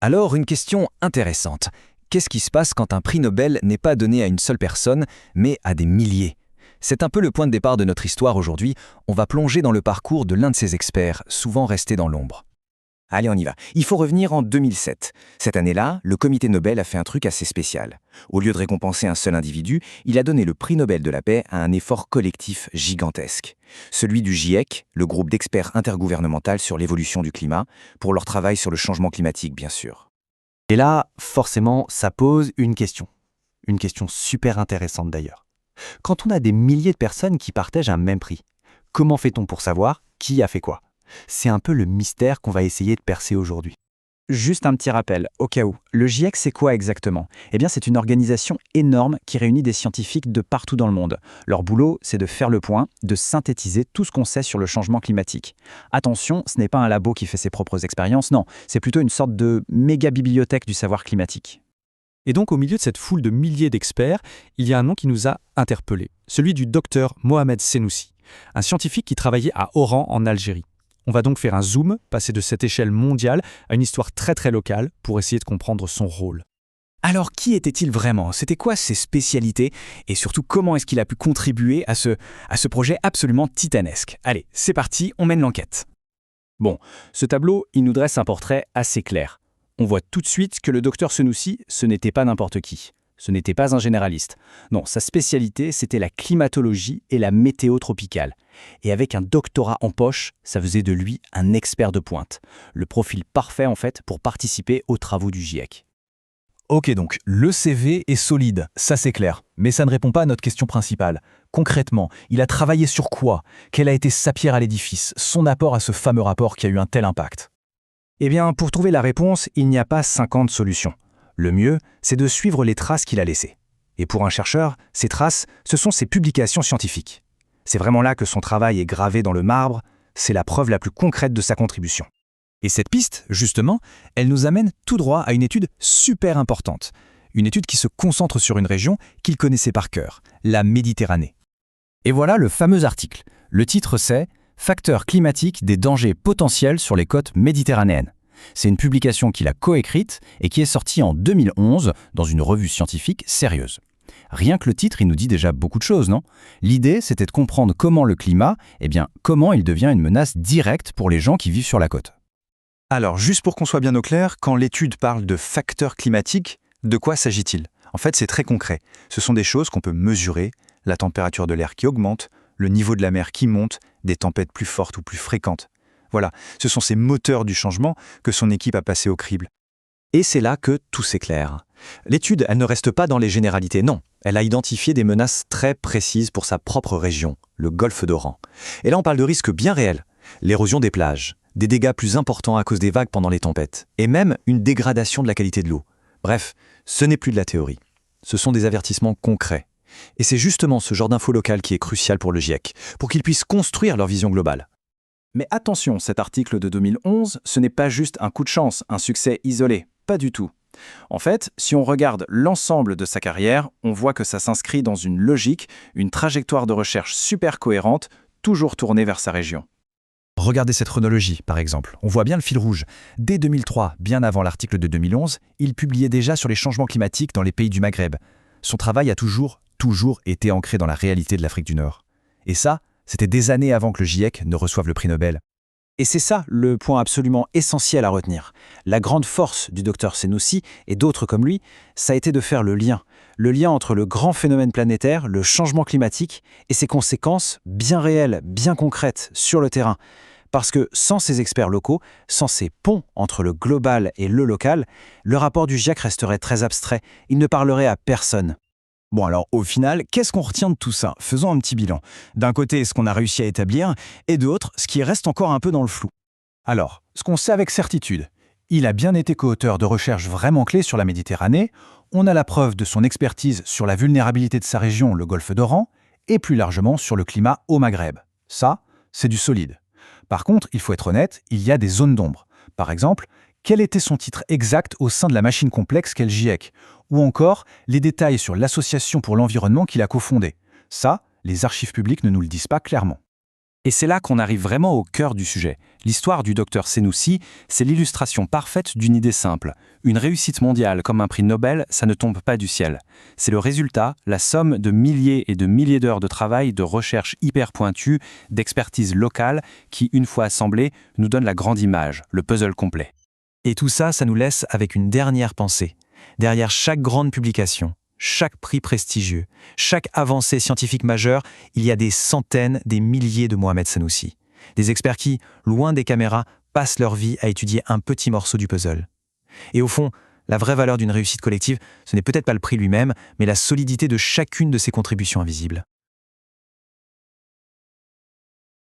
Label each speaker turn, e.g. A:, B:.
A: Alors, une question intéressante. Qu'est-ce qui se passe quand un prix Nobel n'est pas donné à une seule personne, mais à des milliers? C'est un peu le point de départ de notre histoire aujourd'hui. On va plonger dans le parcours de l'un de ces experts, souvent resté dans l'ombre.
B: Allez, on y va. Il faut revenir en 2007. Cette année-là, le comité Nobel a fait un truc assez spécial. Au lieu de récompenser un seul individu, il a donné le prix Nobel de la paix à un effort collectif gigantesque. Celui du GIEC, le groupe d'experts intergouvernemental sur l'évolution du climat, pour leur travail sur le changement climatique, bien sûr.
C: Et là, forcément, ça pose une question. Une question super intéressante d'ailleurs. Quand on a des milliers de personnes qui partagent un même prix, comment fait-on pour savoir qui a fait quoi? C'est un peu le mystère qu'on va essayer de percer aujourd'hui.
D: Juste un petit rappel, au cas où. Le GIEC, c'est quoi exactement? Eh bien, c'est une organisation énorme qui réunit des scientifiques de partout dans le monde. Leur boulot, c'est de faire le point, de synthétiser tout ce qu'on sait sur le changement climatique. Attention, ce n'est pas un labo qui fait ses propres expériences, non, c'est plutôt une sorte de méga bibliothèque du savoir climatique.
E: Et donc, au milieu de cette foule de milliers d'experts, il y a un nom qui nous a interpellés, celui du docteur Mohamed Sennoussi, un scientifique qui travaillait à Oran, en Algérie. On va donc faire un zoom, passer de cette échelle mondiale à une histoire très très locale pour essayer de comprendre son rôle.
B: Alors, qui était-il vraiment? C'était quoi ses spécialités? Et surtout, comment est-ce qu'il a pu contribuer à ce projet absolument titanesque? Allez, c'est parti, on mène l'enquête. Bon, ce tableau, il nous dresse un portrait assez clair. On voit tout de suite que le docteur Sennoussi, ce n'était pas n'importe qui. Ce n'était pas un généraliste. Non, sa spécialité, c'était la climatologie et la météo tropicale. Et avec un doctorat en poche, ça faisait de lui un expert de pointe. Le profil parfait, en fait, pour participer aux travaux du GIEC.
F: Ok donc, le CV est solide, ça c'est clair, mais ça ne répond pas à notre question principale. Concrètement, il a travaillé sur quoi? Quelle a été sa pierre à l'édifice, son apport à ce fameux rapport qui a eu un tel impact?
B: Eh bien, pour trouver la réponse, il n'y a pas 50 solutions. Le mieux, c'est de suivre les traces qu'il a laissées. Et pour un chercheur, ces traces, ce sont ses publications scientifiques. C'est vraiment là que son travail est gravé dans le marbre, c'est la preuve la plus concrète de sa contribution.
A: Et cette piste, justement, elle nous amène tout droit à une étude super importante. Une étude qui se concentre sur une région qu'il connaissait par cœur, la Méditerranée. Et voilà le fameux article. Le titre c'est « Facteurs climatiques des dangers potentiels sur les côtes méditerranéennes ». C'est une publication qu'il a coécrite et qui est sortie en 2011 dans une revue scientifique sérieuse. Rien que le titre, il nous dit déjà beaucoup de choses, non? L'idée, c'était de comprendre comment le climat, comment il devient une menace directe pour les gens qui vivent sur la côte.
G: Alors, juste pour qu'on soit bien au clair, quand l'étude parle de facteurs climatiques, de quoi s'agit-il? En fait, c'est très concret. Ce sont des choses qu'on peut mesurer, la température de l'air qui augmente, le niveau de la mer qui monte, des tempêtes plus fortes ou plus fréquentes. Voilà, ce sont ces moteurs du changement que son équipe a passé au crible. Et c'est là que tout s'éclaire. L'étude, elle ne reste pas dans les généralités, non. Elle a identifié des menaces très précises pour sa propre région, le golfe d'Oran. Et là, on parle de risques bien réels. L'érosion des plages, des dégâts plus importants à cause des vagues pendant les tempêtes, et même une dégradation de la qualité de l'eau. Bref, ce n'est plus de la théorie. Ce sont des avertissements concrets. Et c'est justement ce genre d'info locale qui est crucial pour le GIEC, pour qu'ils puissent construire leur vision globale. Mais attention, cet article de 2011, ce n'est pas juste un coup de chance, un succès isolé. Pas du tout. En fait, si on regarde l'ensemble de sa carrière, on voit que ça s'inscrit dans une logique, une trajectoire de recherche super cohérente, toujours tournée vers sa région.
A: Regardez cette chronologie, par exemple. On voit bien le fil rouge. Dès 2003, bien avant l'article de 2011, il publiait déjà sur les changements climatiques dans les pays du Maghreb. Son travail a toujours été ancré dans la réalité de l'Afrique du Nord. Et ça, c'était des années avant que le GIEC ne reçoive le prix Nobel.
B: Et c'est ça le point absolument essentiel à retenir. La grande force du docteur Sennoussi et d'autres comme lui, ça a été de faire le lien entre le grand phénomène planétaire, le changement climatique, et ses conséquences bien réelles, bien concrètes sur le terrain. Parce que sans ces experts locaux, sans ces ponts entre le global et le local, le rapport du GIEC resterait très abstrait, il ne parlerait à personne.
F: Bon alors au final, qu'est-ce qu'on retient de tout ça? Faisons un petit bilan. D'un côté, ce qu'on a réussi à établir, et de l'autre, ce qui reste encore un peu dans le flou. Alors, ce qu'on sait avec certitude, il a bien été co-auteur de recherches vraiment clés sur la Méditerranée, on a la preuve de son expertise sur la vulnérabilité de sa région, le golfe d'Oran, et plus largement sur le climat au Maghreb. Ça, c'est du solide. Par contre, il faut être honnête, il y a des zones d'ombre. Par exemple, quel était son titre exact au sein de la machine complexe qu'est le GIEC? Ou encore, les détails sur l'association pour l'environnement qu'il a cofondée. Ça, les archives publiques ne nous le disent pas clairement.
B: Et c'est là qu'on arrive vraiment au cœur du sujet. L'histoire du docteur Senoussi, c'est l'illustration parfaite d'une idée simple. Une réussite mondiale comme un prix Nobel, ça ne tombe pas du ciel. C'est le résultat, la somme de milliers et de milliers d'heures de travail, de recherche hyper pointue, d'expertise locale, qui, une fois assemblée, nous donne la grande image, le puzzle complet.
A: Et tout ça, ça nous laisse avec une dernière pensée. Derrière chaque grande publication, chaque prix prestigieux, chaque avancée scientifique majeure, il y a des centaines, des milliers de Mohamed Senoussi. Des experts qui, loin des caméras, passent leur vie à étudier un petit morceau du puzzle. Et au fond, la vraie valeur d'une réussite collective, ce n'est peut-être pas le prix lui-même, mais la solidité de chacune de ses contributions invisibles.